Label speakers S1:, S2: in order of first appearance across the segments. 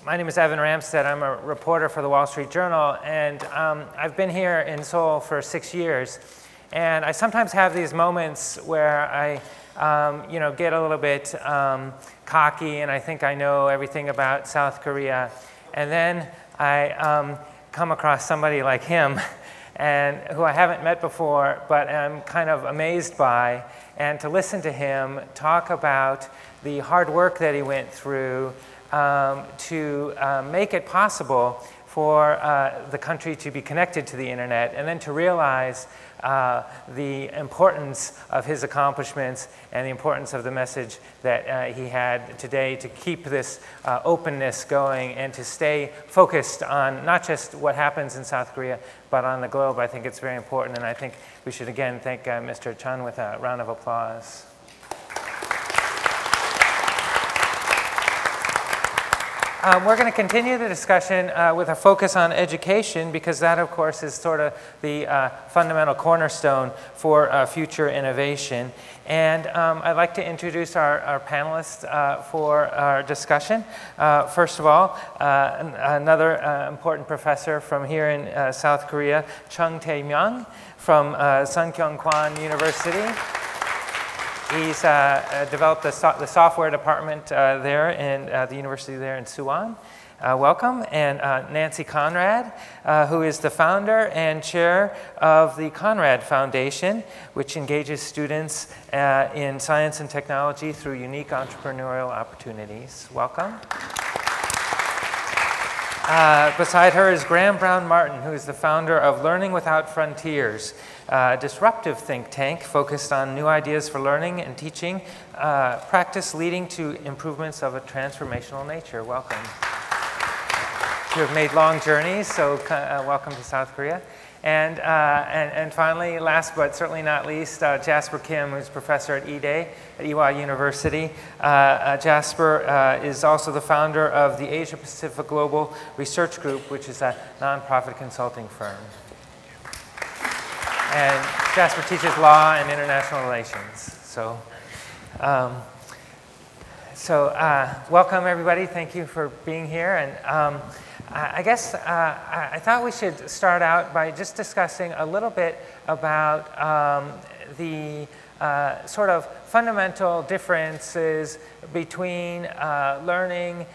S1: My name is Evan Ramstad. I'm a reporter for the Wall Street Journal, and I've been here in Seoul for 6 years. And I sometimes have these moments where I get a little bit cocky and I think I know everything about South Korea. And then I come across somebody like him, and who I haven't met before, but I'm kind of amazed by, and to listen to him talk about the hard work that he went through to make it possible for the country to be connected to the internet, and then to realize the importance of his accomplishments and the importance of the message that he had today to keep this openness going and to stay focused on not just what happens in South Korea, but on the globe. I think it's very important, and I think we should again thank Mr. Chun with a round of applause. We're going to continue the discussion with a focus on education, because that, of course, is sort of the fundamental cornerstone for future innovation. And I'd like to introduce our panelists for our discussion. First of all, another important professor from here in South Korea, Chung Tae-myung from Sunkyung-kwan University. He's developed the software department there in the university there in Suwon. Welcome. And Nancy Conrad, who is the founder and chair of the Conrad Foundation, which engages students in science and technology through unique entrepreneurial opportunities. Welcome. Beside her is Graham Brown Martin, who is the founder of Learning Without Frontiers, a disruptive think tank focused on new ideas for learning and teaching practice leading to improvements of a transformational nature. Welcome. You have made long journeys, so welcome to South Korea. And finally, last but certainly not least, Jasper Kim, who's professor at Ide at Ewha University. Jasper is also the founder of the Asia Pacific Global Research Group, which is a nonprofit consulting firm. And Jasper teaches law and international relations. Welcome everybody. Thank you for being here. And I guess I thought we should start out by just discussing a little bit about the sort of fundamental differences between learning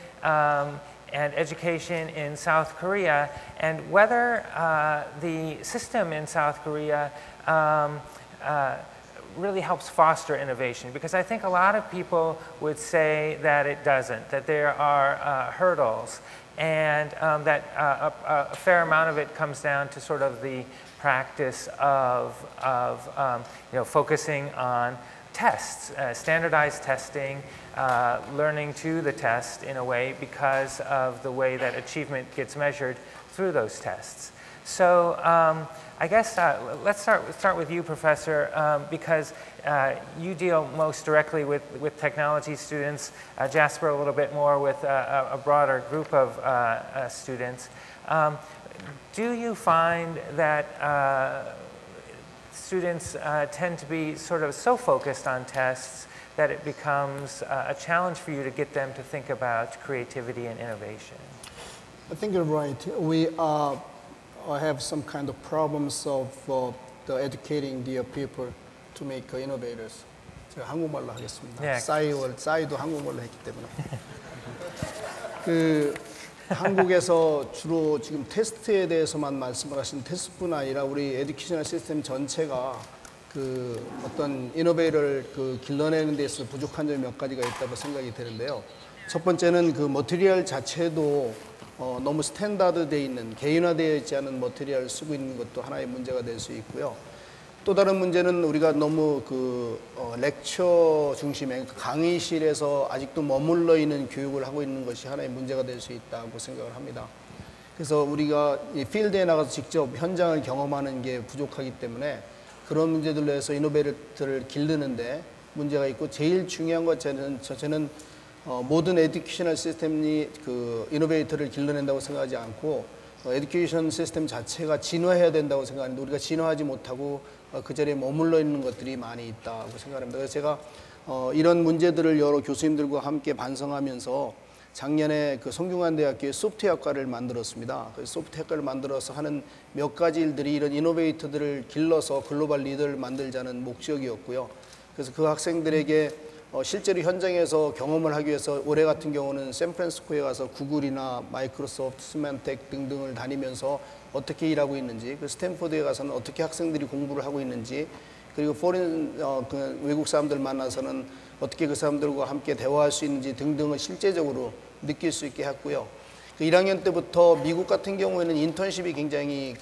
S1: and education in South Korea, and whether the system in South Korea really helps foster innovation. Because I think a lot of people would say that it doesn't, that there are hurdles, and that a fair amount of it comes down to sort of the practice of focusing on tests, standardized testing, learning to the test in a way because of the way that achievement gets measured through those tests. So I guess let's start with you, Professor, because you deal most directly with technology students, Jasper a little bit more with a broader group of students. Do you find that students tend to be sort of so focused on tests that it becomes a challenge for you to get them to think about creativity and innovation?
S2: I think you're right. We have some kind of problems of educating the people to make innovators. 제가 한국말로 하겠습니다.
S1: 네.
S2: 싸이도 한국말로 했기 때문에. 한국에서 주로 지금 테스트에 대해서만 말씀을 하신 테스트뿐 아니라 우리 에듀케이셔널 시스템 전체가 어떤 이노베이터를 길러내는 데서 부족한 점이 몇 가지가 있다고 생각이 되는데요. 첫 번째는 머티리얼 자체도 너무 스탠다드 되어 있는, 개인화되어 있지 않은 머티리얼을 쓰고 있는 것도 하나의 문제가 될 수 있고요. 또 다른 문제는 우리가 너무 렉처 중심의 강의실에서 아직도 머물러 있는 교육을 하고 있는 것이 하나의 문제가 될 수 있다고 생각을 합니다. 그래서 우리가 이 필드에 나가서 직접 현장을 경험하는 게 부족하기 때문에 그런 문제들로 해서 이노베이터를 기르는데 문제가 있고, 제일 중요한 것 저는 모든 에듀케이셔널 시스템이 이노베이터를 길러낸다고 생각하지 않고 에듀케이션 시스템 자체가 진화해야 된다고 생각하는데, 우리가 진화하지 못하고 그 자리에 머물러 있는 것들이 많이 있다고 생각합니다. 그래서 제가 이런 문제들을 여러 교수님들과 함께 반성하면서 작년에 그 성균관대학교에 소프트웨어학과를 만들었습니다. 그 소프트웨어학과를 만들어서 하는 몇 가지 일들이 이런 이노베이터들을 길러서 글로벌 리더를 만들자는 목적이었고요. 그래서 그 학생들에게 실제로 현장에서 경험을 하기 위해서 올해 같은 경우는 샌프란시스코에 가서 구글이나 마이크로소프트, 스맨텍 등등을 다니면서 어떻게 일하고 있는지, 그 스탠포드에 가서는 어떻게 학생들이 공부를 하고 있는지, 그리고 그 외국 사람들 만나서는 어떻게 그 사람들과 함께 대화할 수 있는지 등등을 실제적으로 느낄 수 있게 했고요. 그 1학년 때부터 미국 같은 경우에는 인턴십이 굉장히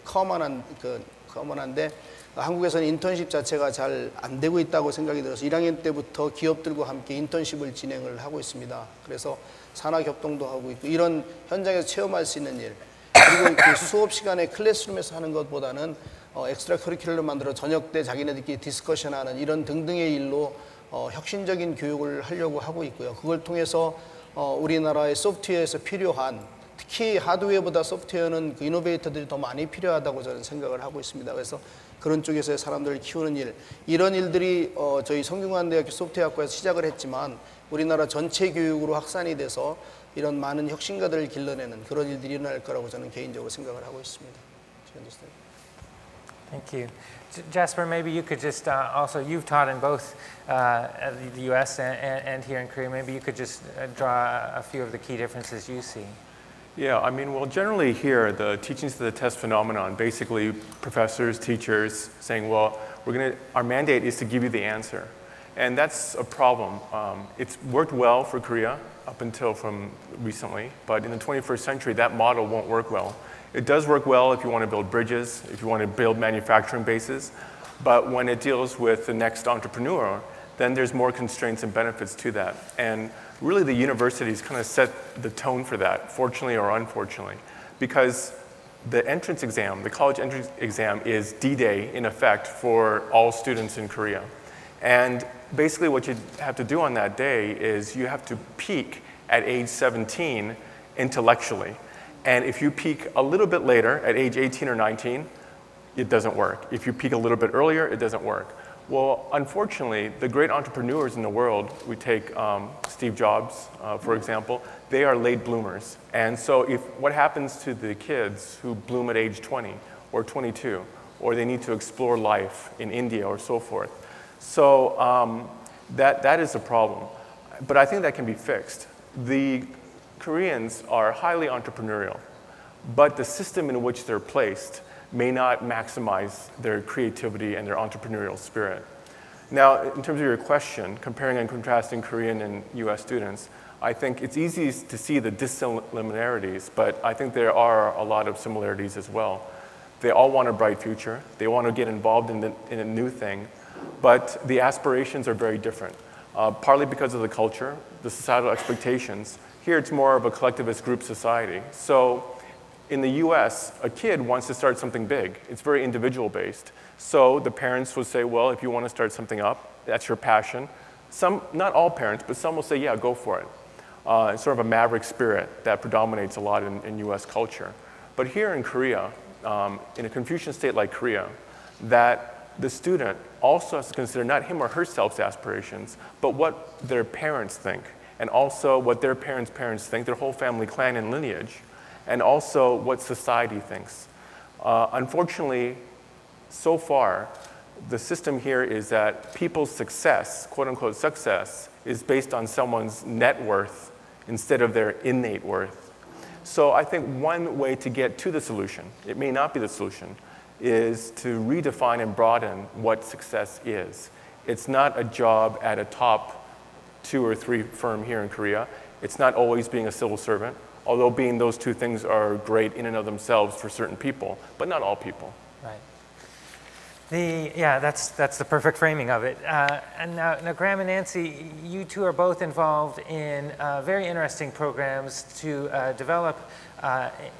S2: 커먼한데 한국에서는 인턴십 자체가 잘 안 되고 있다고 생각이 들어서 1학년 때부터 기업들과 함께 인턴십을 진행을 하고 있습니다. 그래서 산학협동도 하고 있고 이런 현장에서 체험할 수 있는 일, 그리고 그 수업 시간에 클래스룸에서 하는 것보다는 엑스트라 커리큘럼을 만들어 저녁 때 자기네들끼리 디스커션하는 이런 등등의 일로 혁신적인 교육을 하려고 하고 있고요. 그걸 통해서 우리나라의 소프트웨어에서 필요한, 특히 하드웨어보다 소프트웨어는 그 이노베이터들이 더 많이 필요하다고 저는 생각을 하고 있습니다. 그래서 그런 쪽에서의 사람들을 키우는 일, 이런 일들이 저희 성균관대학교 소프트웨어학과에서 시작을 했지만 우리나라 전체 교육으로 확산이 돼서 이런 많은 혁신가들을 길러내는 그런 일들이 일어날 거라고 저는 개인적으로 생각을 하고 있습니다.
S1: Thank you. Jasper, maybe you could just also, you've taught in both the US and here in Korea, maybe you could just draw a few of the key differences you see.
S3: Yeah, I mean, well, generally here, the teaching to the test phenomenon, basically professors, teachers saying, well, our mandate is to give you the answer. And that's a problem. It's worked well for Korea up until from recently, but in the 21st century, that model won't work well. It does work well if you want to build bridges, if you want to build manufacturing bases, but when it deals with the next entrepreneur, then there's more constraints and benefits to that. And really the universities kind of set the tone for that, fortunately or unfortunately, because the entrance exam, the college entrance exam is D-Day in effect for all students in Korea. And basically what you have to do on that day is you have to peak at age 17 intellectually. And if you peak a little bit later at age 18 or 19, it doesn't work. If you peak a little bit earlier, it doesn't work. Well, unfortunately, the great entrepreneurs in the world, we take Steve Jobs, for example, they are late bloomers. And so what happens to the kids who bloom at age 20 or 22, or they need to explore life in India or so forth? So that is a problem. But I think that can be fixed. The Koreans are highly entrepreneurial, but the system in which they're placed may not maximize their creativity and their entrepreneurial spirit. Now, in terms of your question, comparing and contrasting Korean and US students, I think it's easy to see the dissimilarities, but I think there are a lot of similarities as well. They all want a bright future. They want to get involved in a new thing, but the aspirations are very different, partly because of the culture, the societal expectations. Here, it's more of a collectivist group society. So in the US, a kid wants to start something big. It's very individual based. So the parents will say, well, if you want to start something up, that's your passion. Some, not all parents, but some will say, yeah, go for it. It's sort of a maverick spirit that predominates a lot in US culture. But here in Korea, in a Confucian state like Korea, that the student also has to consider not him or herself's aspirations, but what their parents think, and also what their parents' think, their whole family clan and lineage, and also what society thinks. Unfortunately, so far, the system here is that people's success, quote unquote success, is based on someone's net worth instead of their innate worth. So I think one way to get to the solution, it may not be the solution, is to redefine and broaden what success is. It's not a job at a top 2 or 3 firm here in Korea. It's not always being a civil servant, although being those two things are great in and of themselves for certain people, but not all people.
S1: Right. That's the perfect framing of it. And now, Graham and Nancy, you two are both involved in very interesting programs to develop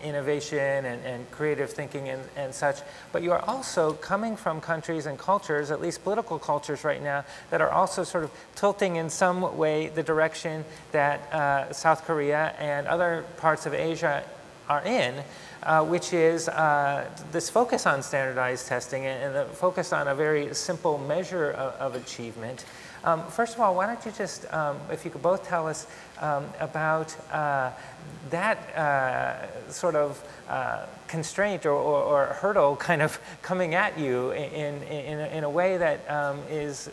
S1: innovation and creative thinking and such. But you are also coming from countries and cultures, at least political cultures right now, that are also sort of tilting in some way the direction that South Korea and other parts of Asia are in. Which is this focus on standardized testing and the focus on a very simple measure of achievement. First of all, why don't you just, if you could both tell us about that sort of constraint or hurdle kind of coming at you in a way that is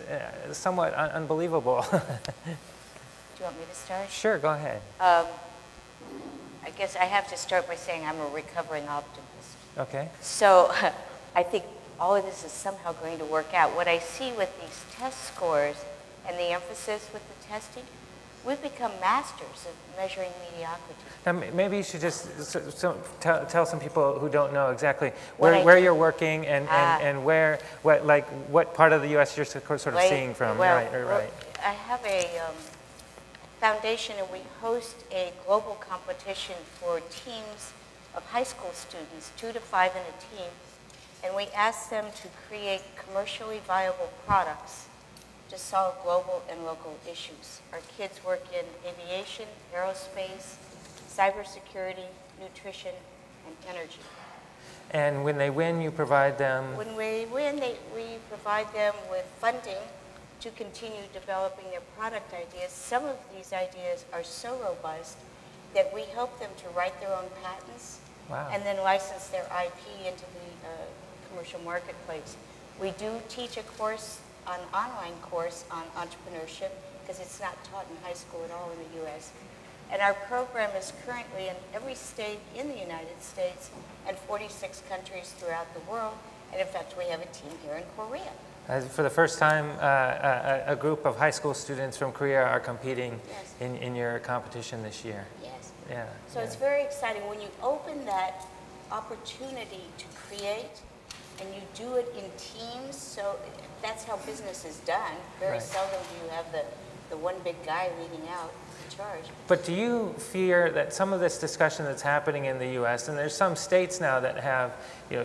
S1: somewhat unbelievable.
S4: Do you want me to start?
S1: Sure, go ahead.
S4: I guess I have to start by saying I'm a recovering optimist.
S1: Okay.
S4: So I think all of this is somehow going to work out. What I see with these test scores and the emphasis with the testing, we've become masters of measuring mediocrity.
S1: Now, maybe you should just tell some people who don't know exactly where you're working and what part of the U.S. you're sort of seeing from.
S4: Well,
S1: right.
S4: I have a foundation, and we host a global competition for teams of high school students, 2 to 5 in a team, and we ask them to create commercially viable products to solve global and local issues. Our kids work in aviation, aerospace, cybersecurity, nutrition, and energy.
S1: And when they win, you provide them?
S4: When we win, we provide them with funding to continue developing their product ideas. Some of these ideas are so robust that we help them to write their own patents.
S1: Wow.
S4: And then license their IP into the commercial marketplace. We do teach an online course on entrepreneurship, because it's not taught in high school at all in the U.S. And our program is currently in every state in the United States and 46 countries throughout the world. And in fact, we have a team here in Korea.
S1: For the first time, a group of high school students from Korea are competing
S4: Yes.
S1: in your competition this year.
S4: Yes.
S1: Yeah.
S4: So it's very exciting when you open that opportunity to create, and you do it in teams. So that's how business is done. Very
S1: Right.
S4: seldom do you have the one big guy leading out in charge.
S1: But do you fear that some of this discussion that's happening in the U.S., and there's some states now that have,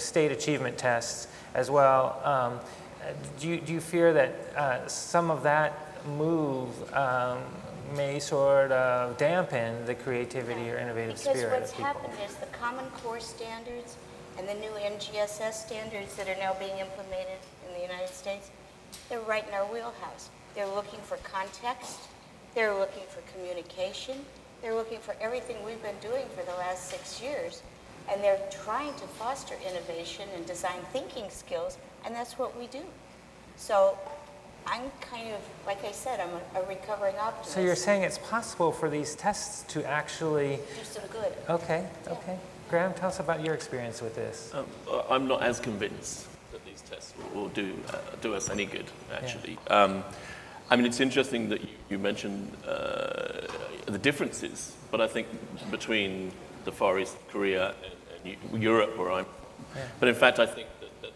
S1: state achievement tests as well, do you fear that some of that move may sort of dampen the creativity or innovative spirit
S4: Because
S1: of
S4: what's
S1: people?
S4: happened is the Common Core standards and the new NGSS standards that are now being implemented in the United States, they're right in our wheelhouse. They're looking for context, they're looking for communication, they're looking for everything we've been doing for the last 6 years, and they're trying to foster innovation and design thinking skills, and that's what we do. So I'm kind of, like I said, I'm a recovering optimist.
S1: So you're saying it's possible for these tests to actually
S4: do some good.
S1: Okay. Graham, tell us about your experience with this.
S5: I'm not as convinced that these tests will do us any good, actually. I mean, it's interesting that you mentioned the differences, but I think between the Far East, Korea, and Europe, where I'm. Yeah. But in fact, I think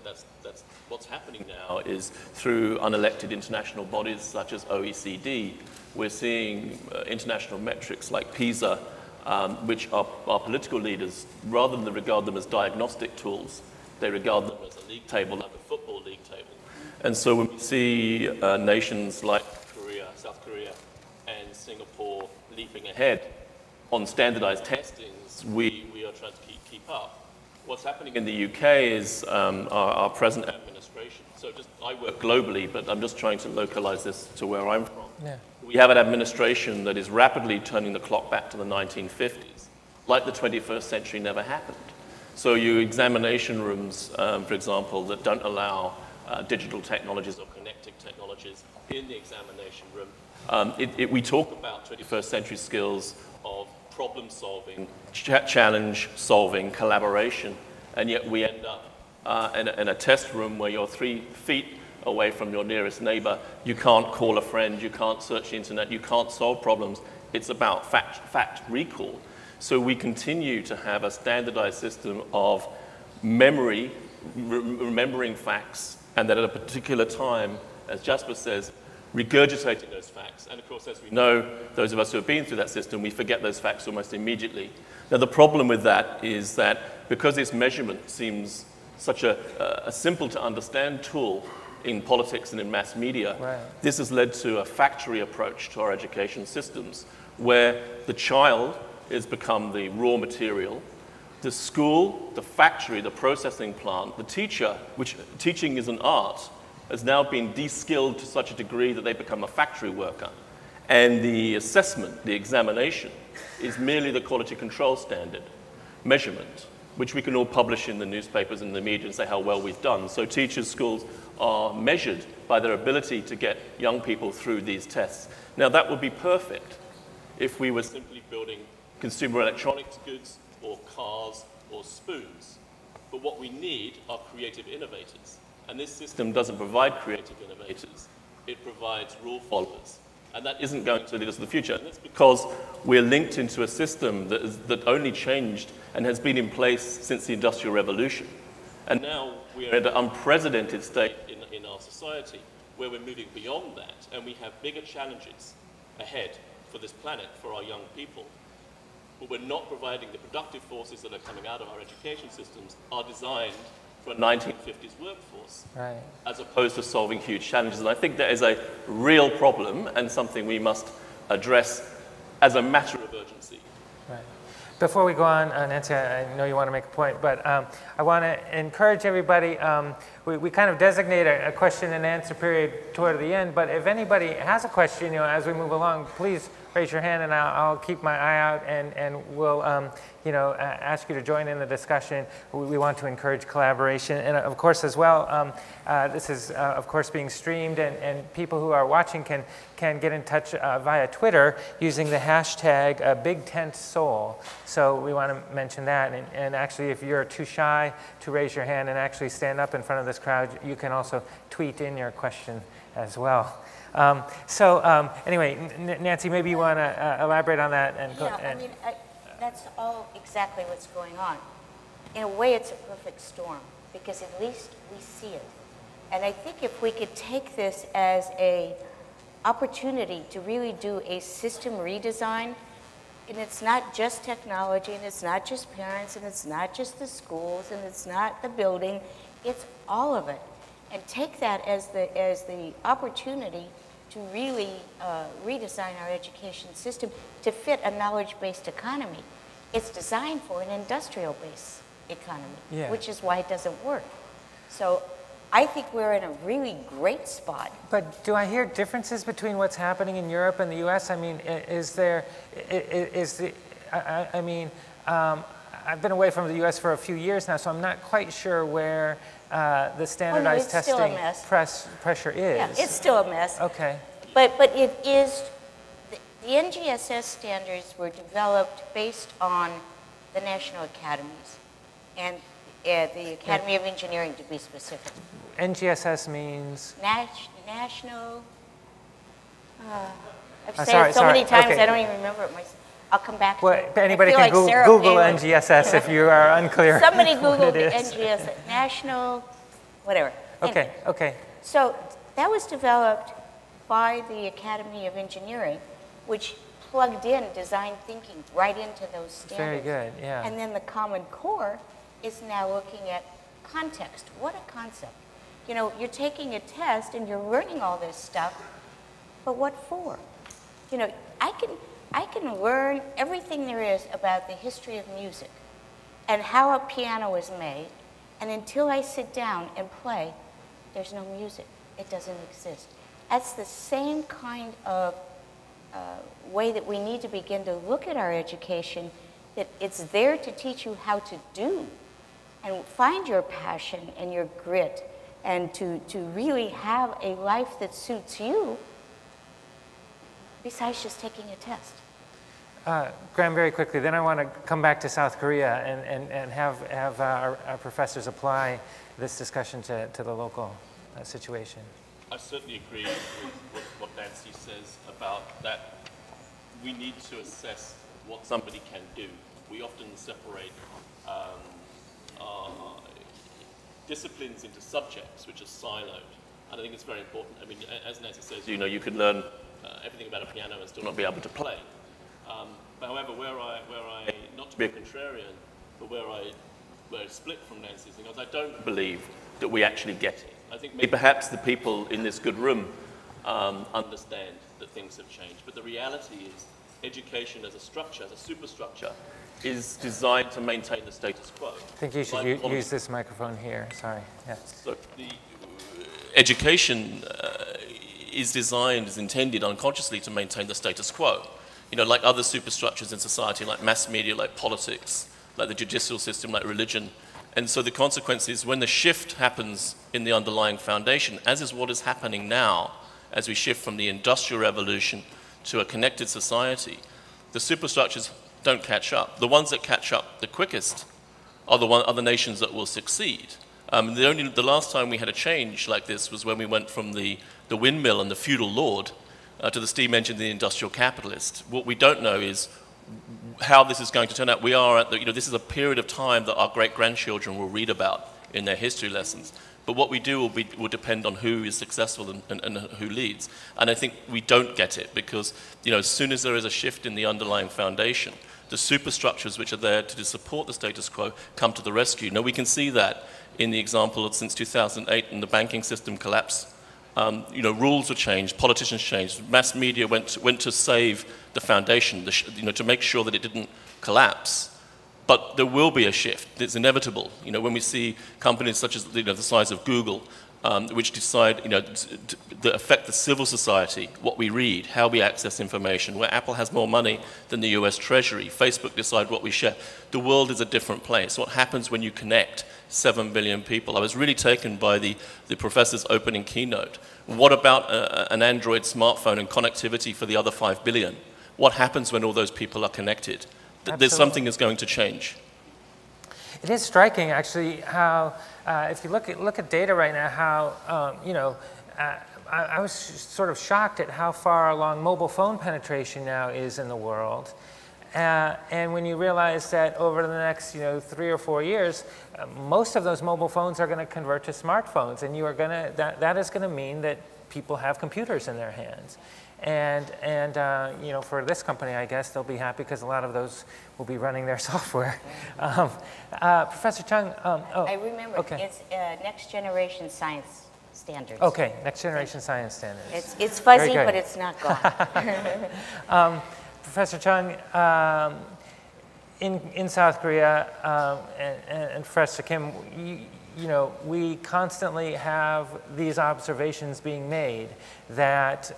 S5: that's what's happening now is through unelected international bodies such as OECD, we're seeing international metrics like PISA, which our political leaders, rather than regard them as diagnostic tools, they regard them as a league table, like a football league table. And so when we see nations like Korea, South Korea, and Singapore leaping ahead on standardized testings, we are trying to keep up. What's happening in the UK is our present administration. So I work globally, but I'm just trying to localize this to where I'm from. Yeah. We have an administration that is rapidly turning the clock back to the 1950s, like the 21st century never happened. So you examination rooms, for example, that don't allow digital technologies or connected technologies in the examination room. We talk about 21st century skills of problem solving, challenge solving, collaboration, and yet we end up in a test room where you're 3 feet away from your nearest neighbor. You can't call a friend, you can't search the internet, you can't solve problems. It's about fact recall. So we continue to have a standardized system of memory, remembering facts, and that at a particular time, as Jasper says, regurgitating those facts. And of course, as we know, those of us who have been through that system, we forget those facts almost immediately. Now, the problem with that is that because this measurement seems such a simple to understand tool in politics and in mass media, right, this has led to a factory approach to our education systems, where the child has become the raw material, the school, the factory, the processing plant, the teacher, which teaching is an art, has now been de-skilled to such a degree that they become a factory worker. And the assessment, the examination, is merely the quality control standard measurement, which we can all publish in the newspapers and the media and say how well we've done. So teachers, schools are measured by their ability to get young people through these tests. Now that would be perfect if we were simply building consumer electronics goods or cars or spoons. But what we need are creative innovators. And this system doesn't provide creative innovators. It provides rule followers. And that isn't going to lead us to the future. And that's because we're linked into a system that only changed and has been in place since the Industrial Revolution. And now we are at an unprecedented state in our society where we're moving beyond that, and we have bigger challenges ahead for this planet, for our young people. But we're not providing the productive forces that are coming out of our education systems are designed for a 1950s workforce,
S1: right,
S5: as opposed to solving huge challenges. And I think that is a real problem and something we must address as a matter of urgency.
S1: Right. Before we go on, Nancy, I know you want to make a point, but I want to encourage everybody. We kind of designate a question and answer period toward the end, but if anybody has a question, as we move along, please raise your hand and I'll keep my eye out and we'll ask you to join in the discussion. We want to encourage collaboration. And of course as well, this is of course being streamed and people who are watching can get in touch via Twitter using the hashtag Big Tent Seoul. So we want to mention that. And actually if you're too shy to raise your hand and actually stand up in front of this crowd, you can also tweet in your question as well. Anyway, Nancy, maybe you want to elaborate on that.
S4: That's all exactly what's going on. In a way, it's a perfect storm because at least we see it. And I think if we could take this as an opportunity to really do a system redesign, and it's not just technology, and it's not just parents, and it's not just the schools, and it's not the building, it's all of it. And take that as the opportunity to really redesign our education system to fit a knowledge-based economy. It's designed for an industrial-based economy, which is why it doesn't work. So I think we're in a really great spot.
S1: But do I hear differences between what's happening in Europe and the U.S.? I mean, I've been away from the U.S. for a few years now, so I'm not quite sure where the standardized testing pressure is.
S4: Yeah, it's still a mess.
S1: Okay.
S4: But it is, the NGSS standards were developed based on the national academies and the Academy of Engineering, to be specific.
S1: NGSS means?
S4: National, I've said it so many times I don't even remember it myself. I'll come back to it.
S1: Anybody can Google NGSS if you are unclear.
S4: Somebody Googled the NGSS, National, whatever.
S1: Okay,
S4: anyway.
S1: okay.
S4: So that was developed by the Academy of Engineering, which plugged in design thinking right into those standards.
S1: Very good, yeah.
S4: And then the Common Core is now looking at context. What a concept. You're taking a test and you're learning all this stuff, but what for? I can learn everything there is about the history of music and how a piano is made, and until I sit down and play, there's no music. It doesn't exist. That's the same kind of way that we need to begin to look at our education, that it's there to teach you how to do and find your passion and your grit and to really have a life that suits you besides just taking a test.
S1: Graham, very quickly, then I want to come back to South Korea and have our professors apply this discussion to the local situation.
S5: I certainly agree with what Nancy says about that. We need to assess what somebody can do. We often separate disciplines into subjects which are siloed, and I think it's very important. I mean, as Nancy says, you could learn everything about a piano and still not be able to play. However, where I, not to be a contrarian, but where I split from Nancy's thing, is I don't believe that we actually get it. I think maybe perhaps the people in this good room understand that things have changed, but the reality is education as a structure, as a superstructure, is designed to maintain the status quo.
S1: I think you should use this microphone here, sorry. Yeah.
S5: So the education is designed, is intended unconsciously to maintain the status quo. You know, like other superstructures in society, like mass media, like politics, like the judicial system, like religion. And so the consequence is when the shift happens in the underlying foundation, as is what is happening now, as we shift from the Industrial Revolution to a connected society, the superstructures don't catch up. The ones that catch up the quickest are the nations that will succeed. The last time we had a change like this was when we went from the windmill and the feudal lord to the steam engine and the industrial capitalist. What we don't know is how this is going to turn out. We are at this is a period of time that our great-grandchildren will read about in their history lessons. But what we do will depend on who is successful and who leads. And I think we don't get it because, as soon as there is a shift in the underlying foundation, the superstructures which are there to support the status quo come to the rescue. Now, we can see that in the example of since 2008 and the banking system collapse. Rules were changed, politicians changed, mass media went to save the foundation, to make sure that it didn't collapse. But there will be a shift. It's inevitable. When we see companies such as the size of Google, which decide that affect the civil society, what we read, how we access information, where Apple has more money than the US Treasury, Facebook decide what we share. The world is a different place. What happens when you connect 7 billion people? I was really taken by the professor's opening keynote. What about an Android smartphone and connectivity for the other 5 billion? What happens when all those people are connected? There's something that's going to change.
S1: It is striking, actually, how if you look at data right now, how I was sort of shocked at how far along mobile phone penetration now is in the world, and when you realize that over the next 3 or 4 years, most of those mobile phones are going to convert to smartphones, and that is going to mean that people have computers in their hands. And for this company, I guess they'll be happy because a lot of those will be running their software. Professor Chung,
S4: I remember,
S1: okay.
S4: It's next generation science standards.
S1: Okay, next generation science standards.
S4: It's fuzzy, but it's not gone.
S1: Professor Chung, in South Korea, and Professor Kim, we constantly have these observations being made that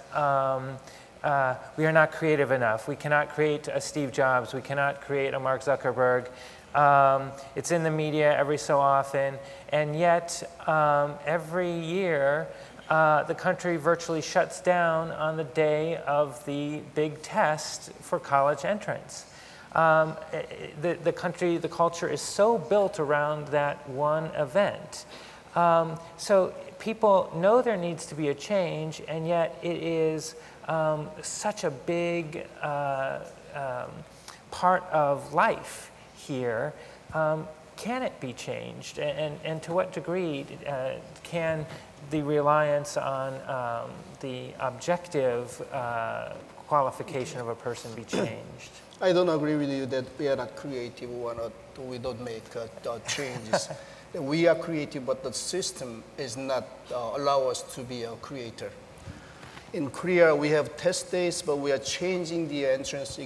S1: we are not creative enough. We cannot create a Steve Jobs. We cannot create a Mark Zuckerberg. It's in the media every so often. And yet, every year, the country virtually shuts down on the day of the big test for college entrance. The culture is so built around that one event. So people know there needs to be a change, and yet it is such a big part of life here. Can it be changed? And to what degree can the reliance on the objective qualification of a person be changed?
S2: I don't agree with you that we are not creative. We don't make changes. We are creative, but the system is not allow us to be a creator. In Korea, we have test days, but we are changing the entrance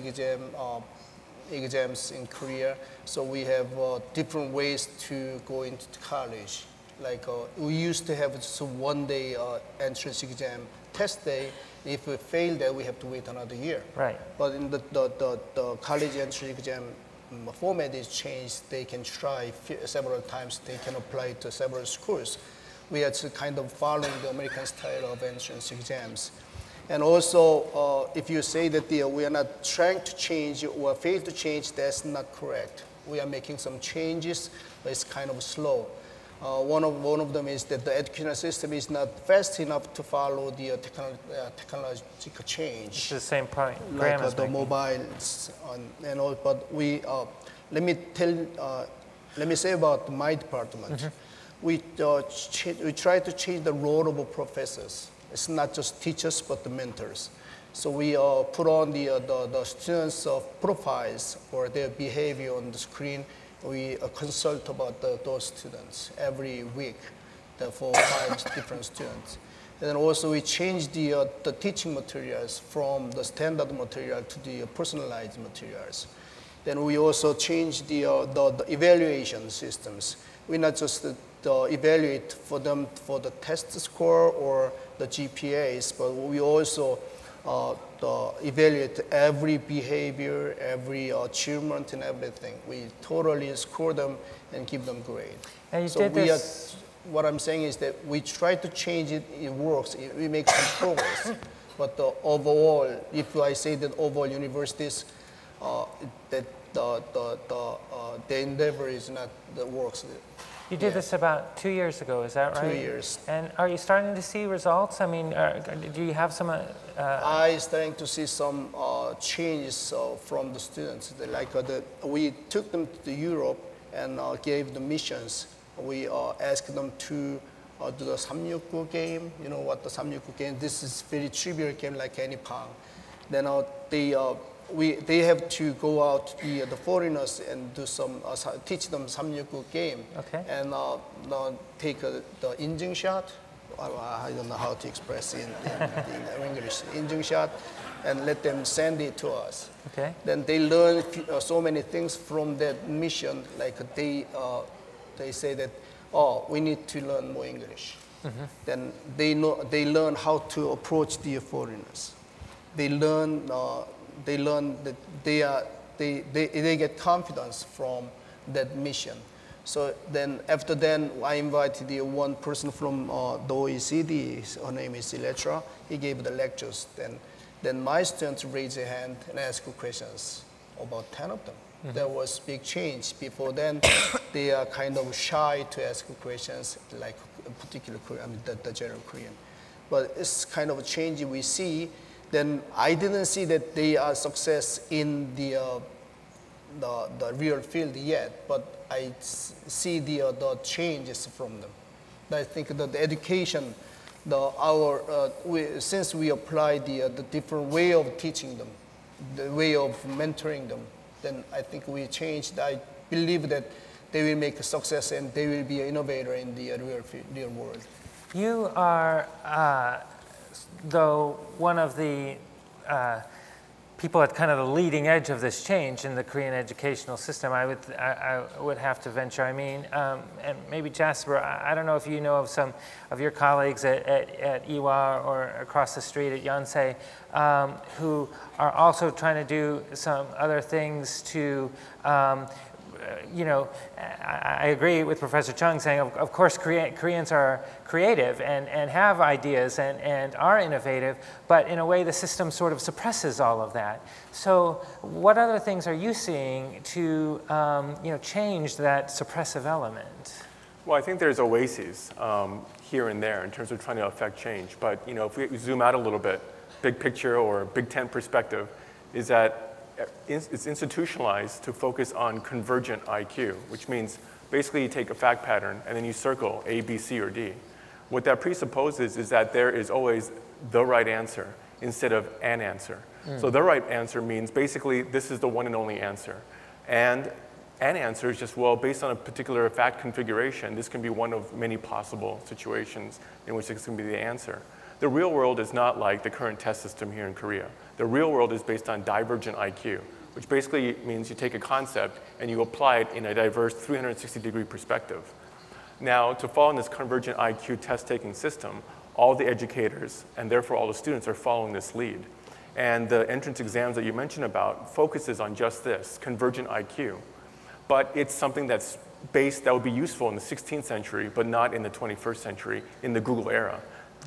S2: exams in Korea. So we have different ways to go into college. Like we used to have just a one-day entrance exam test day. If we fail that, we have to wait another year.
S1: Right.
S2: But in the college entrance exam format is changed. They can try several times. They can apply to several schools. We are kind of following the American style of entrance exams. And also, if you say that we are not trying to change or fail to change, that's not correct. We are making some changes, but it's kind of slow. One of them is that the educational system is not fast enough to follow the technological change.
S1: It's the same point.
S2: Like the mobiles and all. But let me say about my department. Mm-hmm. We try to change the role of professors. It's not just teachers, but the mentors. So we put on the students' profiles or their behavior on the screen. We consult about those students every week, for 5 different students. And then also we change the teaching materials from the standard material to the personalized materials. Then we also change the evaluation systems. We're not just evaluate for them for the test score or the GPAs, but we also evaluate every behavior, every achievement and everything. We totally score them and give them grade.
S1: And you
S2: So
S1: did
S2: we
S1: this.
S2: what I'm saying is that we try to change it, it works, we make some progress. But overall, if I say that overall universities, that the endeavor is not that works.
S1: You did this about 2 years ago, is that right?
S2: 2 years.
S1: And are you starting to see results? I mean, do you have some?
S2: I starting to see some changes from the students. Like we took them to Europe and gave them missions. We asked them to do the 369 game. You know what the 369 game? This is very trivial game like any pong. Then they have to go out to the foreigners and do some teach them 369 game.
S1: Okay.
S2: And take the injing shot. I don't know how to express it in English. Injing shot, and let them send it to us.
S1: Okay.
S2: Then they learn so many things from that mission. Like they say that, oh, we need to learn more English. Mm-hmm. Then they learn how to approach the foreigners. They learn that they get confidence from that mission. So then after then, I invited the one person from the OECD. Her name is Electra. He gave the lectures. Then my students raised their hand and asked questions, about 10 of them. Mm-hmm. There was big change. Before then, they are kind of shy to ask questions like a particular Korean, I mean the general Korean. But it's kind of a change we see. Then I didn't see that they are success in the real field yet, but I see the changes from them. I think that the education, since we apply the different way of teaching them, the way of mentoring them, then I think we changed. I believe that they will make a success and they will be an innovator in the real world.
S1: You are, though, one of the people at kind of the leading edge of this change in the Korean educational system. I would have to venture. I mean, and maybe Jasper, I don't know if you know of some of your colleagues at Ewha or across the street at Yonsei who are also trying to do some other things to you know, I agree with Professor Chung saying, of course, Koreans are creative and have ideas and are innovative, but in a way the system sort of suppresses all of that. So what other things are you seeing to you know, change that suppressive element?
S3: Well, I think there's oases here and there in terms of trying to affect change. But you know, if we zoom out a little bit, big picture or Big Tent perspective, is that it's institutionalized to focus on convergent IQ, which means basically you take a fact pattern and then you circle A, B, C, or D. What that presupposes is that there is always the right answer instead of an answer. So the right answer means basically this is the one and only answer. And an answer is just, well, based on a particular fact configuration, this can be one of many possible situations in which this can be the answer. The real world is not like the current test system here in Korea. The real world is based on divergent IQ, which basically means you take a concept and you apply it in a diverse 360-degree perspective. Now, to follow in this convergent IQ test-taking system, all the educators, and therefore all the students, are following this lead. And the entrance exams that you mentioned about focuses on just this, convergent IQ. But it's something that would be useful in the 16th century, but not in the 21st century, in the Google era.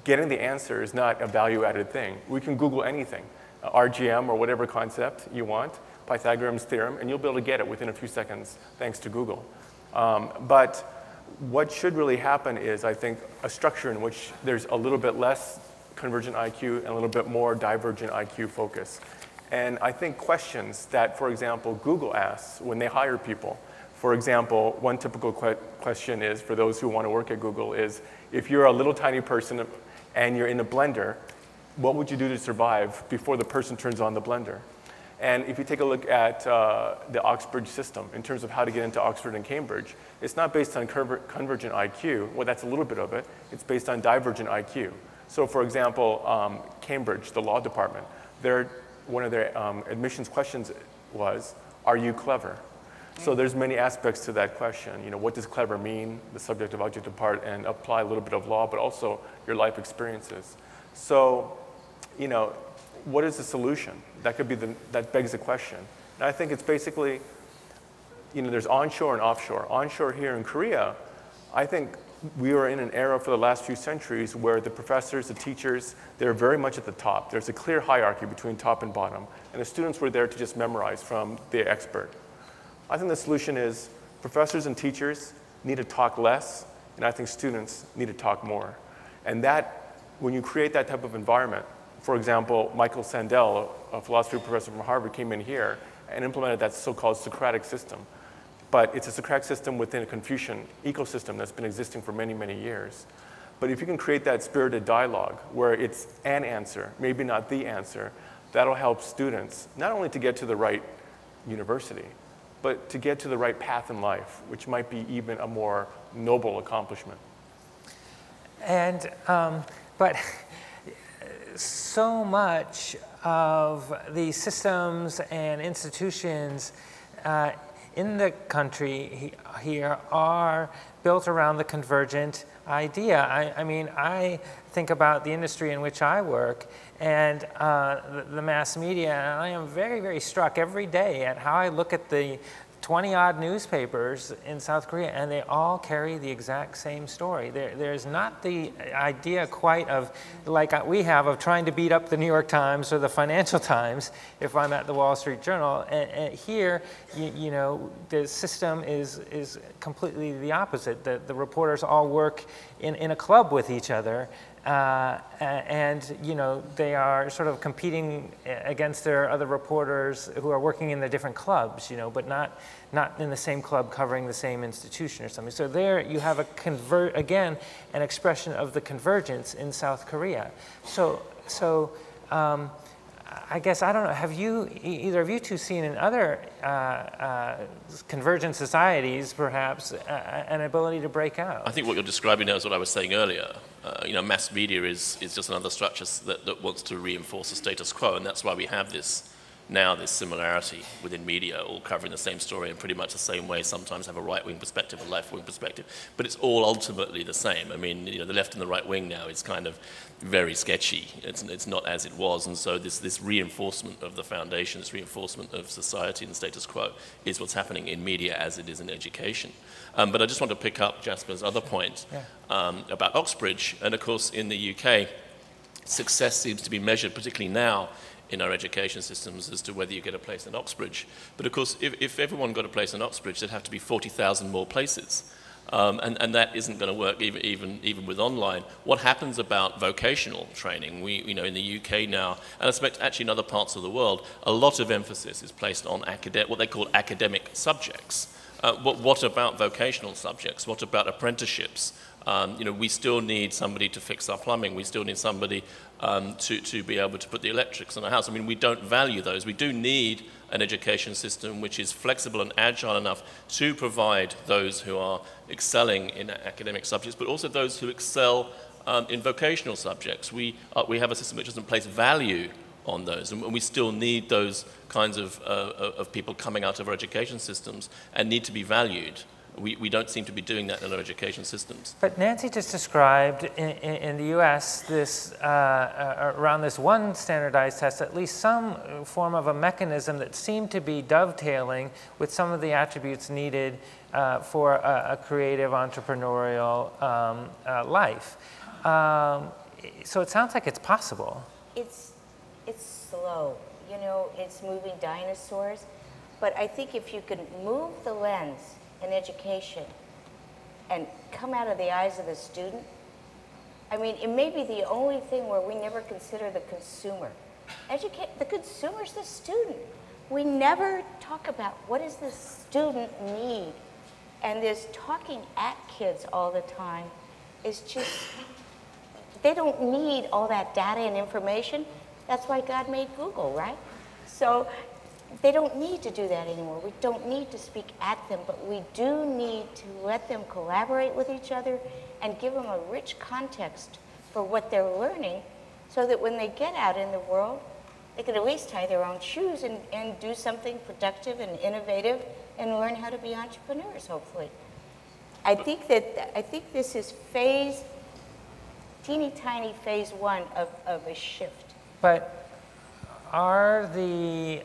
S3: Getting the answer is not a value-added thing. We can Google anything, RGM or whatever concept you want, Pythagorean's theorem, and you'll be able to get it within a few seconds thanks to Google. But what should really happen is, I think, a structure in which there's a little bit less convergent IQ and a little bit more divergent IQ focus. And I think questions that, for example, Google asks when they hire people. For example, one typical question is, for those who want to work at Google, is if you're a little tiny person and you're in a blender, what would you do to survive before the person turns on the blender? And if you take a look at the Oxbridge system in terms of how to get into Oxford and Cambridge, it's not based on convergent IQ. Well, that's a little bit of it. It's based on divergent IQ. So for example, Cambridge, the law department, one of their admissions questions was, are you clever? So there's many aspects to that question. You know, what does clever mean, the subjective objective part, and apply a little bit of law, but also your life experiences. So, you know, what is the solution? That could be that begs the question. And I think it's basically, you know, there's onshore and offshore. Onshore here in Korea, I think we are in an era for the last few centuries where the professors, the teachers, they're very much at the top. There's a clear hierarchy between top and bottom, and the students were there to just memorize from the expert. I think the solution is professors and teachers need to talk less, and I think students need to talk more. And that, when you create that type of environment, for example, Michael Sandel, a philosophy professor from Harvard, came in here and implemented that so-called Socratic system. But it's a Socratic system within a Confucian ecosystem that's been existing for many, many years. But if you can create that spirited dialogue where it's an answer, maybe not the answer, that'll help students not only to get to the right university, but to get to the right path in life, which might be even a more noble accomplishment.
S1: And, but so much of the systems and institutions in the country here are built around the convergent idea. I mean, I think about the industry in which I work and the mass media, and I am very, very struck every day at how I look at the 20-odd newspapers in South Korea, and they all carry the exact same story. There's not the idea quite of, like we have, of trying to beat up the New York Times or the Financial Times if I'm at the Wall Street Journal. And here, you know, the system is completely the opposite. The reporters all work in a club with each other. And you know, they are sort of competing against their other reporters who are working in the different clubs, you know, but not in the same club covering the same institution or something. So there you have again an expression of the convergence in South Korea. So I guess, I don't know, have you, either of you two, seen in other convergent societies, perhaps, an ability to break out?
S5: I think what you're describing now is what I was saying earlier. You know, mass media is just another structure that wants to reinforce the status quo, and that's why we have this similarity within media, all covering the same story in pretty much the same way, sometimes have a right-wing perspective, a left-wing perspective, but it's all ultimately the same. I mean, you know, the left and the right wing now is kind of very sketchy. It's not as it was, and so this reinforcement of the foundation, this reinforcement of society and the status quo is what's happening in media as it is in education. But I just want to pick up Jasper's other point about Oxbridge, and of course in the UK, success seems to be measured, particularly now, in our education systems as to whether you get a place in Oxbridge. But of course, if everyone got a place in Oxbridge, there'd have to be 40,000 more places. And that isn't going to work even with online. What happens about vocational training? You know, in the UK now, and I suspect actually in other parts of the world, a lot of emphasis is placed on what they call academic subjects. What about vocational subjects? What about apprenticeships? You know, we still need somebody to fix our plumbing. We still need somebody to be able to put the electrics in our house. I mean, we don't value those. We do need an education system which is flexible and agile enough to provide those who are excelling in academic subjects, but also those who excel in vocational subjects. We have a system which doesn't place value on those, and we still need those kinds of people coming out of our education systems and need to be valued. We don't seem to be doing that in our education systems.
S1: But Nancy just described in the US this, around this one standardized test, at least some form of a mechanism that seemed to be dovetailing with some of the attributes needed for a creative entrepreneurial life. So it sounds like it's possible.
S4: It's slow, you know, it's moving dinosaurs, but I think if you can move the lens in education and come out of the eyes of the student, I mean, it may be the only thing where we never consider the consumer. The consumer's the student. We never talk about what does the student need, and this talking at kids all the time is just, they don't need all that data and information. That's why God made Google, right? So they don't need to do that anymore. We don't need to speak at them, but we do need to let them collaborate with each other and give them a rich context for what they're learning so that when they get out in the world, they could at least tie their own shoes and do something productive and innovative and learn how to be entrepreneurs, hopefully. I think this is teeny tiny phase one of a shift.
S1: But are the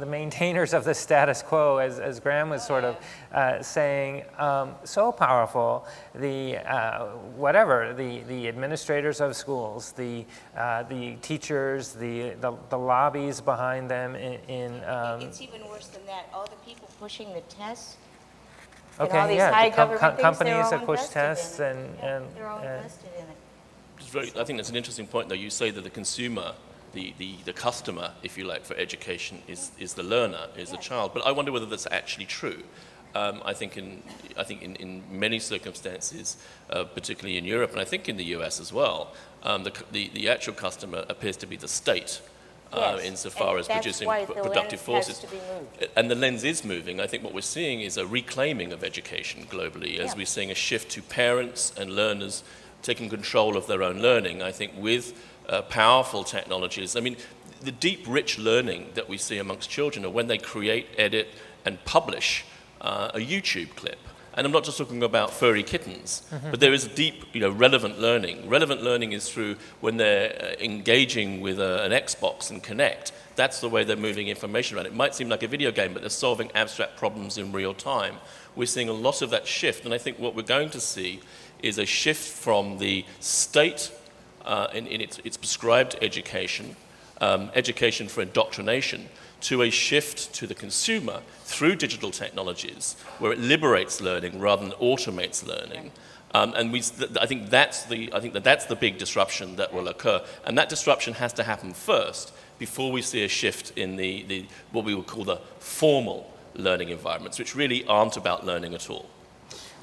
S1: maintainers of the status quo, as Graham was sort of saying, so powerful? The the administrators of schools, the teachers, the lobbies behind them.
S4: It's even worse than that. All the people pushing the tests.
S1: Okay,
S4: all these
S1: yeah,
S4: high
S1: the
S4: government
S1: companies that push
S4: invested
S1: tests
S4: in it. They're all
S1: and
S4: invested in it.
S5: I think that's an interesting point, though. You say that the consumer, the customer, if you like, for education is the learner, is the child. But I wonder whether that's actually true. I think in many circumstances, particularly in Europe, and I think in the US as well, the actual customer appears to be the state. Insofar as producing productive forces. And the lens is moving. I think what we're seeing is a reclaiming of education globally, as we're seeing a shift to parents and learners taking control of their own learning. I think with powerful technologies, I mean, the deep, rich learning that we see amongst children are when they create, edit, and publish a YouTube clip. And I'm not just talking about furry kittens, but there is deep, relevant learning. Relevant learning is through when they're engaging with an Xbox and Connect. That's the way they're moving information around. It might seem like a video game, but they're solving abstract problems in real time. We're seeing a lot of that shift, and I think what we're going to see is a shift from the state in its prescribed education, education for indoctrination, to a shift to the consumer through digital technologies, where it liberates learning rather than automates learning. I think that's the big disruption that will occur, and that disruption has to happen first before we see a shift in the what we would call the formal learning environments, which really aren't about learning at all.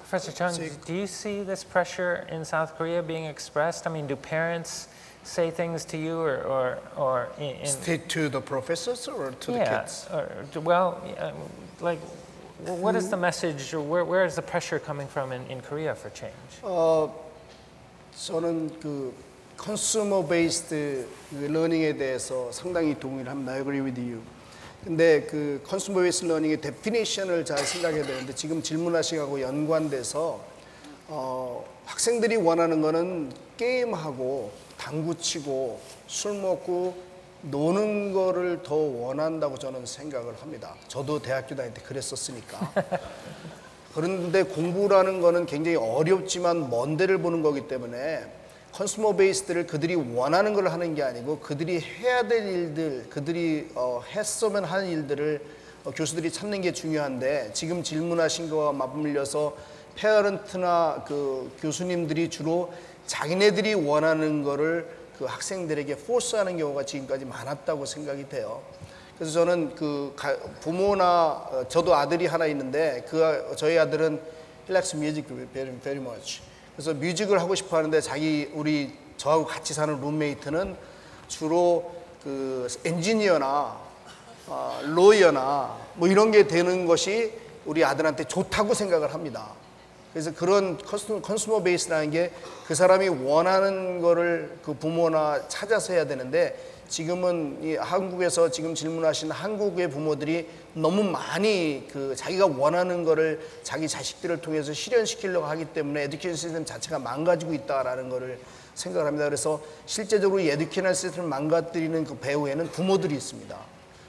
S1: Professor Chung, do you see this pressure in South Korea being expressed? I mean, do parents say things to you or
S2: to the professors or to the kids?
S1: What is the message, or where is the pressure coming from in Korea for change?
S2: 저는 그 consumer based learning에 대해서 상당히 동의를 합니다. I agree with you. 근데 그 consumer based learning의 definition을 잘 생각해야 되는데, 지금 질문하신 거하고 연관돼서 학생들이 원하는 거는 게임하고 당구 치고 술 먹고 노는 거를 더 원한다고 저는 생각을 합니다. 저도 대학교 다닐 때 그랬었으니까. 그런데 공부라는 거는 굉장히 어렵지만 먼 데를 보는 거기 때문에 컨슈머 베이스들을 그들이 원하는 걸 하는 게 아니고 그들이 해야 될 일들, 그들이 했으면 하는 일들을 교수들이 찾는 게 중요한데, 지금 질문하신 거와 맞물려서 페어런트나 그 교수님들이 주로 자기네들이 원하는 거를 그 학생들에게 포스하는 경우가 지금까지 많았다고 생각이 돼요. 그래서 저는 그 부모나 저도 아들이 하나 있는데 저희 아들은 he likes music very much. 그래서 뮤직을 하고 싶어 하는데 저하고 같이 사는 룸메이트는 주로 그 엔지니어나 로이어나 뭐 이런 게 되는 것이 우리 아들한테 좋다고 생각을 합니다. 그래서 그런 컨슈머 베이스라는 게 그 사람이 원하는 거를 그 부모나 찾아서 해야 되는데, 지금은 이 한국에서 지금 질문하신 한국의 부모들이 너무 많이 그 자기가 원하는 거를 자기 자식들을 통해서 실현시키려고 하기 때문에 에듀케이션 시스템 자체가 망가지고 있다라는 거를 생각을 합니다. 그래서 실제적으로 이 에듀케이션 시스템을 망가뜨리는 그 배후에는 부모들이 있습니다.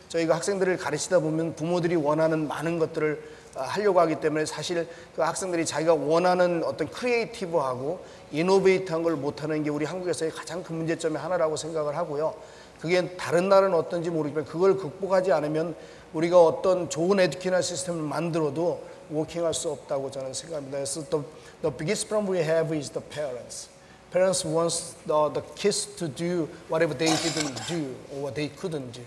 S2: 저희가 학생들을 가르치다 보면 부모들이 원하는 많은 것들을 하려고 하기 때문에 사실 그 학생들이 자기가 원하는 어떤 크리에이티브하고 이노베이트한 걸 못하는 게 우리 한국에서의 가장 큰 문제점의 하나라고 생각을 하고요. 그게 다른 나라는 어떤지 모르겠지만 그걸 극복하지 않으면 우리가 어떤 좋은 에듀케이션 시스템을 만들어도 워킹할 수 없다고 저는 생각합니다. 그래서 the biggest problem we have is the parents. Parents want the kids to do whatever they didn't do or what they couldn't do.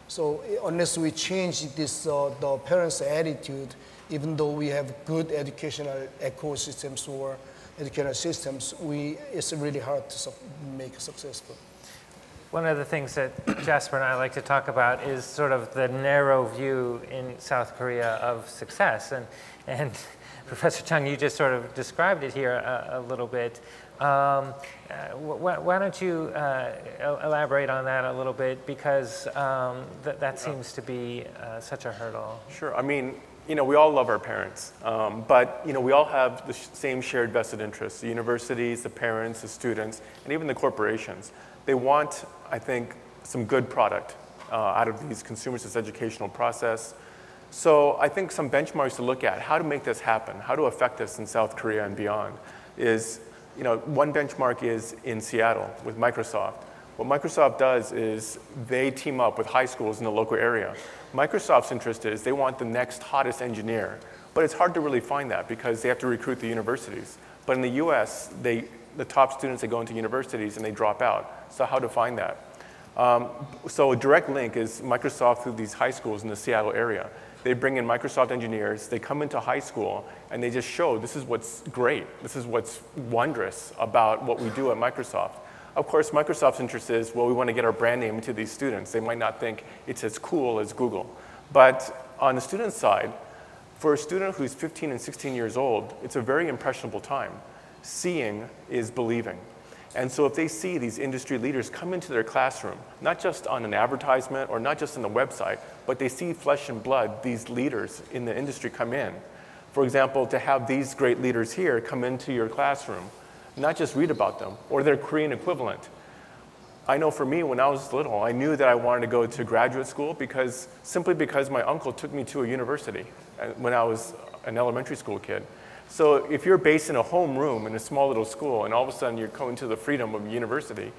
S2: So unless we change this, the parents' attitude, even though we have good educational ecosystems or educational systems, it's really hard to make successful.
S1: One of the things that Jasper and I like to talk about is sort of the narrow view in South Korea of success. And Professor Chung, you just sort of described it here a little bit. Why don't you elaborate on that a little bit, because that seems to be such a hurdle.
S3: Sure. I mean, we all love our parents, but we all have the same shared vested interests: the universities, the parents, the students, and even the corporations. They want, I think, some good product out of these consumers, this educational process. So I think some benchmarks to look at, how to make this happen, how to affect this in South Korea and beyond, is, one benchmark is in Seattle with Microsoft. What Microsoft does is they team up with high schools in the local area. Microsoft's interest is they want the next hottest engineer, but it's hard to really find that because they have to recruit the universities. But in the US, the top students, they go into universities and they drop out. So how to find that? So a direct link is Microsoft through these high schools in the Seattle area. They bring in Microsoft engineers, they come into high school, and they just show this is what's great, this is what's wondrous about what we do at Microsoft. Of course, Microsoft's interest is, well, we want to get our brand name into these students. They might not think it's as cool as Google. But on the student side, for a student who's 15 and 16 years old, it's a very impressionable time. Seeing is believing. And so if they see these industry leaders come into their classroom, not just on an advertisement or not just on the website, but they see flesh and blood, these leaders in the industry come in. For example, to have these great leaders here come into your classroom, not just read about them or their Korean equivalent. I know for me, when I was little, I knew that I wanted to go to graduate school simply because my uncle took me to a university when I was an elementary school kid. So if you're based in a home room in a small little school and all of a sudden you're going to the freedom of university,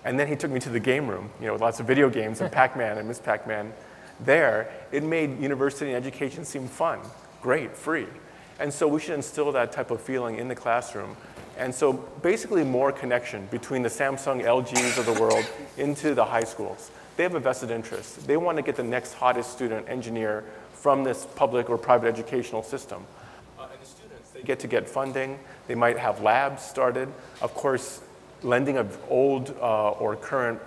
S3: and then he took me to the game room, with lots of video games and Pac-Man and Miss Pac-Man there, it made university and education seem fun, great, free. And so we should instill that type of feeling in the classroom. And so basically more connection between the Samsung, LGs of the world into the high schools. They have a vested interest. They want to get the next hottest student engineer from this public or private educational system. Get to get funding. They might have labs started. Of course, lending of old or current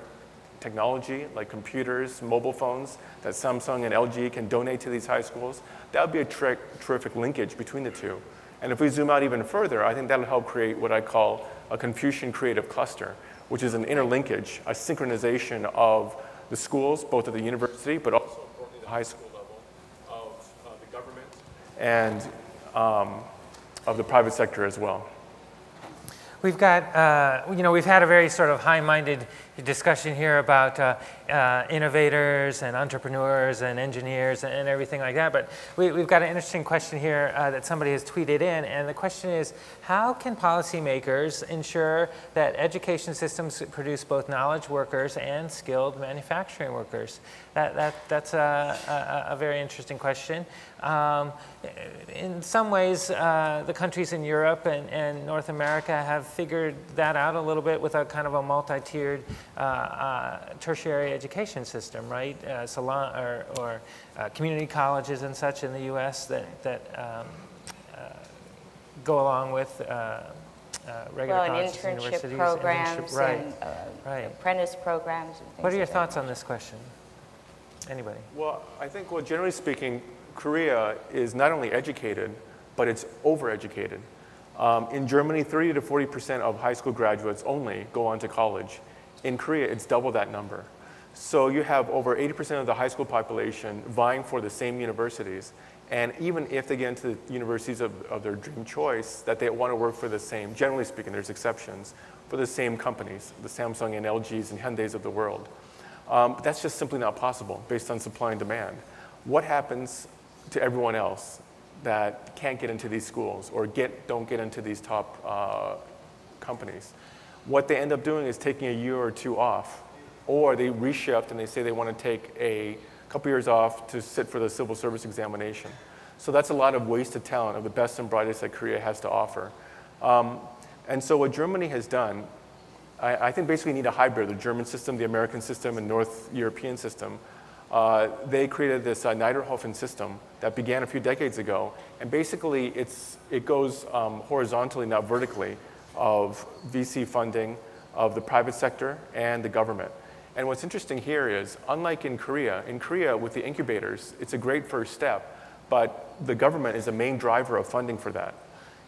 S3: technology like computers, mobile phones that Samsung and LG can donate to these high schools. That would be a terrific linkage between the two. And if we zoom out even further, I think that'll help create what I call a Confucian creative cluster, which is an interlinkage, a synchronization of the schools, both at the university, but also importantly the high school level of the government and of the private sector as well.
S1: We've got, we've had a very sort of high-minded discussion here about innovators and entrepreneurs and engineers and everything like that, but we've got an interesting question here that somebody has tweeted in, and the question is, how can policymakers ensure that education systems produce both knowledge workers and skilled manufacturing workers? That's a very interesting question. In some ways, the countries in Europe and North America have figured that out a little bit with a kind of a multi-tiered tertiary education system, right? Or community colleges and such in the U.S. that go along with regular colleges and universities.
S4: Programs and
S1: right.
S4: apprentice programs. And things
S1: what are your
S4: like
S1: thoughts on this question? Anybody?
S3: Well, I think, generally speaking, Korea is not only educated, but it's overeducated. In Germany, 30 to 40% of high school graduates only go on to college. In Korea, it's double that number. So you have over 80% of the high school population vying for the same universities. And even if they get into the universities of their dream choice, that they want to work for the same, generally speaking, there's exceptions, for the same companies, the Samsung and LGs and Hyundais of the world. But that's just simply not possible based on supply and demand. What happens to everyone else that can't get into these schools or don't get into these top companies? What they end up doing is taking a year or two off, or they reshift and they say they want to take a couple years off to sit for the civil service examination. So that's a lot of wasted talent of the best and brightest that Korea has to offer. And so what Germany has done, I think basically need a hybrid, the German system, the American system, and North European system. They created this Niederhofen system that began a few decades ago, and basically it goes horizontally, not vertically, of VC funding of the private sector and the government. And what's interesting here is, unlike in Korea with the incubators, it's a great first step, but the government is the main driver of funding for that.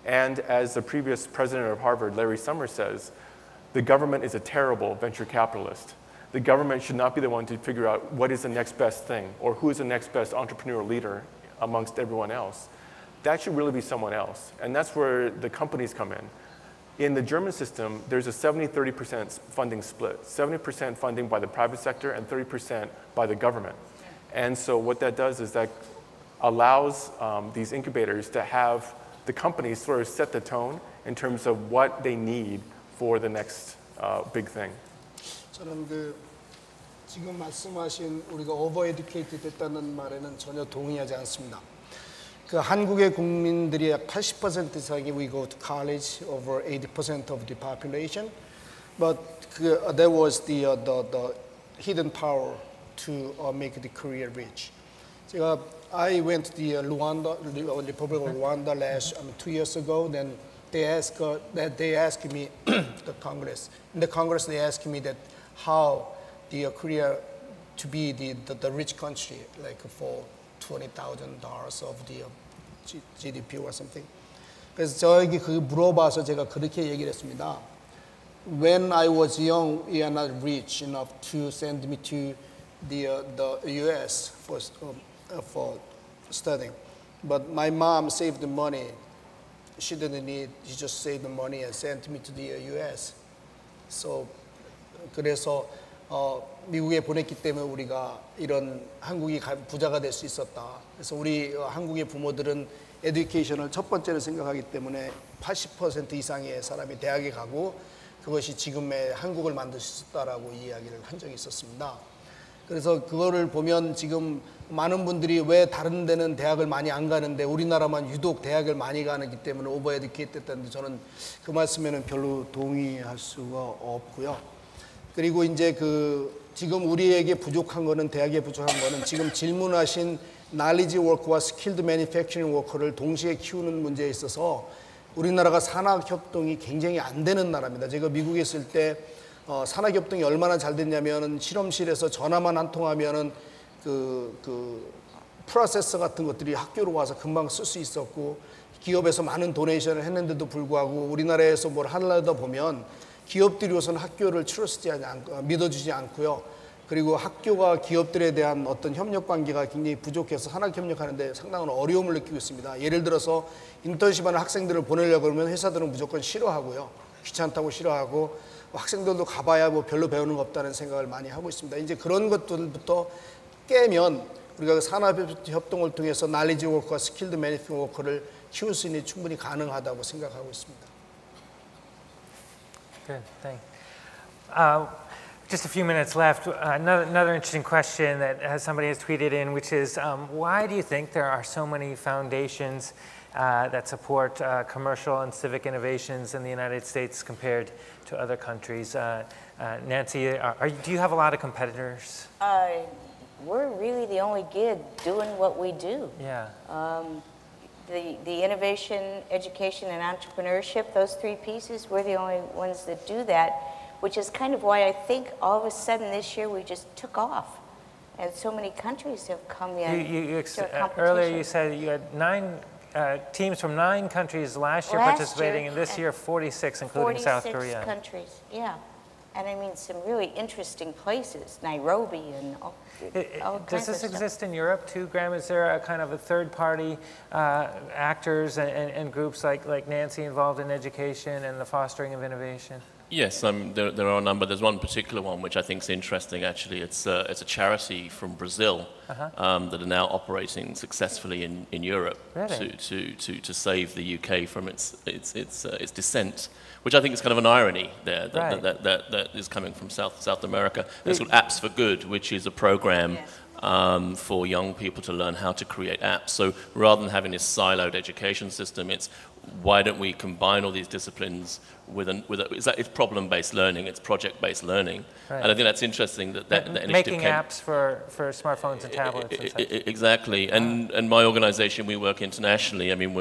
S3: And as the previous president of Harvard, Larry Summers, says, the government is a terrible venture capitalist. The government should not be the one to figure out what is the next best thing or who is the next best entrepreneurial leader amongst everyone else. That should really be someone else. And that's where the companies come in. In the German system, there's a 70-30% funding split. 70% funding by the private sector and 30% by the government. And so what that does is that allows these incubators to have the companies sort of set the tone in terms of what they need for the next big thing.
S2: 저는 지금 말씀하신 우리가 오버에듀케이트 됐다는 말에는 전혀 동의하지 않습니다. 한국의 국민들이 약 80% 이상이 we go to college, over 80% of the population. But there was the hidden power to make the career rich. I went to the Republic of Rwanda 2 years ago. Then they asked me the Congress. In the Congress, they asked me that how the Korea to be the rich country, like for $20,000 of the GDP or something. 그래서 저에게 그 물어봐서 제가 그렇게 얘기를 했습니다. When I was young, we are not rich enough to send me to the U.S. for studying. But my mom saved the money. She didn't need. She just saved the money and sent me to the U.S. So 그래서 미국에 보냈기 때문에 우리가 이런 한국이 부자가 될 수 있었다. 그래서 우리 한국의 부모들은 에듀케이션을 첫 번째로 생각하기 때문에 80% 이상의 사람이 대학에 가고 그것이 지금의 한국을 만들 수 있었다라고 이야기를 한 적이 있었습니다. 그래서 그거를 보면 지금 많은 분들이 왜 다른 데는 대학을 많이 안 가는데 우리나라만 유독 대학을 많이 가기 때문에 오버 에듀케이트 됐다는데 저는 그 말씀에는 별로 동의할 수가 없고요. 그리고 이제 지금 우리에게 부족한 거는 대학에 부족한 거는 지금 질문하신 knowledge work와 skilled manufacturing worker를 동시에 키우는 문제에 있어서 우리나라가 산학협동이 굉장히 안 되는 나라입니다. 제가 미국에 있을 때 산학협동이 얼마나 잘 됐냐면 실험실에서 전화만 한 통하면은 프로세서 같은 것들이 학교로 와서 금방 쓸 수 있었고 기업에서 많은 도네이션을 했는데도 불구하고 우리나라에서 뭘 하려다 보면 기업들이 우선 학교를 믿어주지 않고요. 그리고 학교가 기업들에 대한 어떤 협력 관계가 굉장히 부족해서 산학협력하는데 상당한 어려움을 느끼고 있습니다. 예를 들어서 인턴십하는 학생들을 보내려고 그러면 회사들은 무조건 싫어하고요. 귀찮다고 싫어하고 학생들도 가봐야 뭐 별로 배우는 거 없다는 생각을 많이 하고 있습니다. 이제 그런 것들부터 깨면 우리가 산업협동을 통해서 knowledge work와 skilled manufacturing worker를 키울 수 있는 충분히 가능하다고 생각하고 있습니다.
S1: Good, thanks. Just a few minutes left. Another interesting question that somebody has tweeted in, which is, why do you think there are so many foundations that support commercial and civic innovations in the United States compared to other countries? Nancy, do you have a lot of competitors?
S4: We're really the only gig doing what we do.
S1: Yeah.
S4: The innovation, education, and entrepreneurship, those three pieces, we're the only ones that do that, which is kind of why I think all of a sudden this year we just took off. And so many countries have come in.
S1: Earlier you said you had 9 teams from 9 countries last year participating, and this year 46, including South Korea.
S4: 46 countries, yeah. And I mean some really interesting places, Nairobi and all kinds
S1: Does this
S4: of
S1: exist
S4: stuff.
S1: in Europe too, Graham? Is there a kind of a third-party actors and groups like Nancy involved in education and the fostering of innovation?
S5: Yes, there are a number. There's one particular one which I think is interesting. Actually, it's a charity from Brazil that are now operating successfully in Europe to save the UK from its descent, which I think is kind of an irony there that is coming from South America. It's called Apps for Good, which is a program for young people to learn how to create apps. So rather than having this siloed education system, it's why don't we combine all these disciplines it's problem-based learning, it's project-based learning.
S1: Right.
S5: And I think that's interesting that initiative
S1: Making apps for smartphones and tablets and such.
S5: Exactly. And my organization, we work internationally. I mean,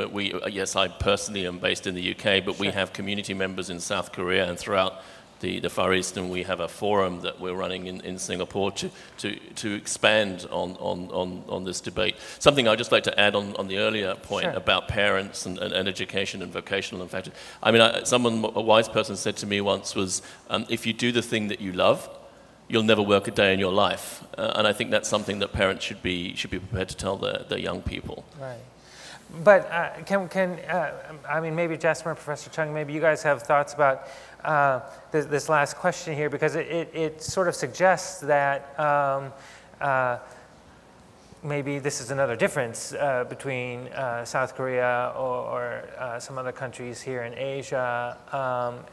S5: yes, I personally am based in the UK, but we have community members in South Korea and throughout the Far East, and we have a forum that we're running in Singapore to expand on this debate. Something I'd just like to add on the earlier point
S1: Sure.
S5: about parents and education and vocational and factors. I mean, a wise person said to me once was, if you do the thing that you love, you'll never work a day in your life. And I think that's something that parents should be prepared to tell their young people.
S1: Right. But I mean, maybe Jasper and Professor Chung, maybe you guys have thoughts about this last question here, because it sort of suggests that maybe this is another difference between South Korea or some other countries here in Asia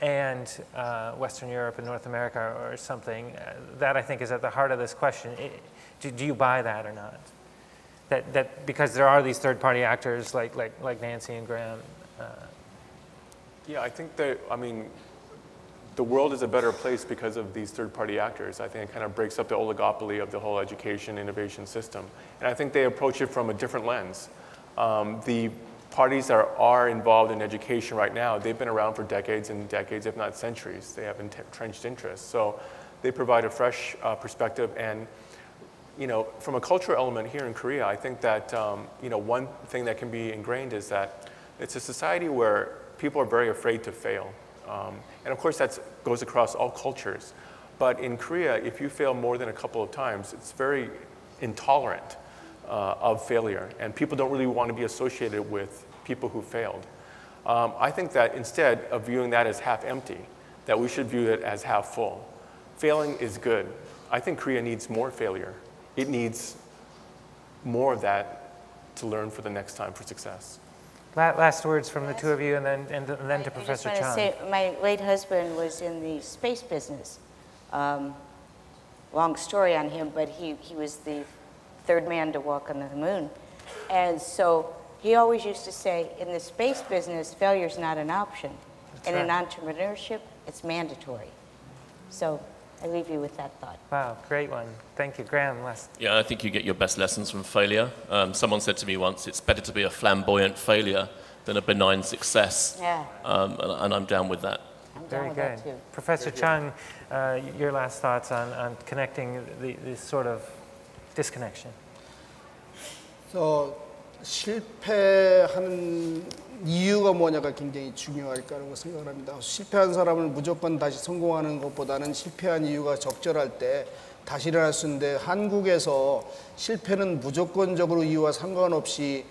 S1: and Western Europe and North America or something. That I think is at the heart of this question. Do you buy that or not? That because there are these third-party actors like Nancy and Graham.
S3: Yeah, I think that, I mean, the world is a better place because of these third-party actors. I think it kind of breaks up the oligopoly of the whole education innovation system. And I think they approach it from a different lens. The parties that are involved in education right now, they've been around for decades and decades, if not centuries. They have entrenched interests. So they provide a fresh perspective. And you know, from a cultural element here in Korea, I think that you know, one thing that can be ingrained is that it's a society where people are very afraid to fail. And of course, that goes across all cultures. But in Korea, if you fail more than a couple of times, it's very intolerant of failure. And people don't really want to be associated with people who failed. I think that instead of viewing that as half empty, that we should view it as half full. Failing is good. I think Korea needs more failure. It needs more of that to learn for the next time for success.
S1: Last words from the two of you, and then to Professor Chung.
S4: I just want to say, my late husband was in the space business. Long story on him, but he was the third man to walk on the moon. And so he always used to say, in the space business, failure's not an option. And in entrepreneurship, it's mandatory. So I leave you with that thought.
S1: Wow, great one. Thank you. Graham, last.
S5: Yeah, I think you get your best lessons from failure. Someone said to me once, it's better to be a flamboyant failure than a benign success.
S4: Yeah.
S5: And I'm down with that.
S4: I'm down
S1: Very
S4: with
S1: good.
S4: that too.
S1: Professor Chung, your last thoughts on connecting this sort of disconnection.
S2: So, 실패하는 이유가 뭐냐가 굉장히 중요할 거라고 생각을 합니다. 실패한 사람을 무조건 다시 성공하는 것보다는 실패한 이유가 적절할 때 다시 일어날 수 있는데, 한국에서 실패는 무조건적으로 이유와 상관없이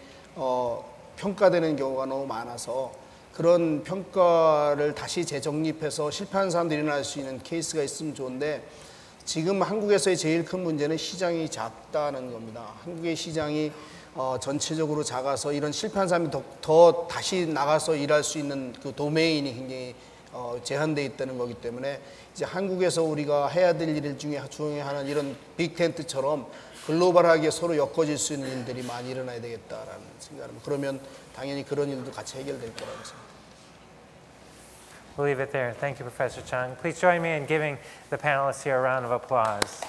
S2: 평가되는 경우가 너무 많아서, 그런 평가를 다시 재정립해서 실패한 사람들이 일어날 수 있는 케이스가 있으면 좋은데, 지금 한국에서의 제일 큰 문제는 시장이 작다는 겁니다. 한국의 시장이 전체적으로 작아서 이런 실패한 사람이 더 다시 나가서 일할 수 있는 그 도메인이 굉장히 제한되어 있다는 거기 때문에, 이제 한국에서 우리가 해야 될 일 중에 하나는 이런 빅텐트처럼 글로벌하게 서로 엮어질 수 있는 일들이 많이 일어나야 되겠다라는 생각입니다. 그러면 당연히 그런 일도 같이 해결될 거라고 생각합니다.
S1: We'll leave it there. Thank you, Professor Chung. Please join me in giving the panelists here a round of applause.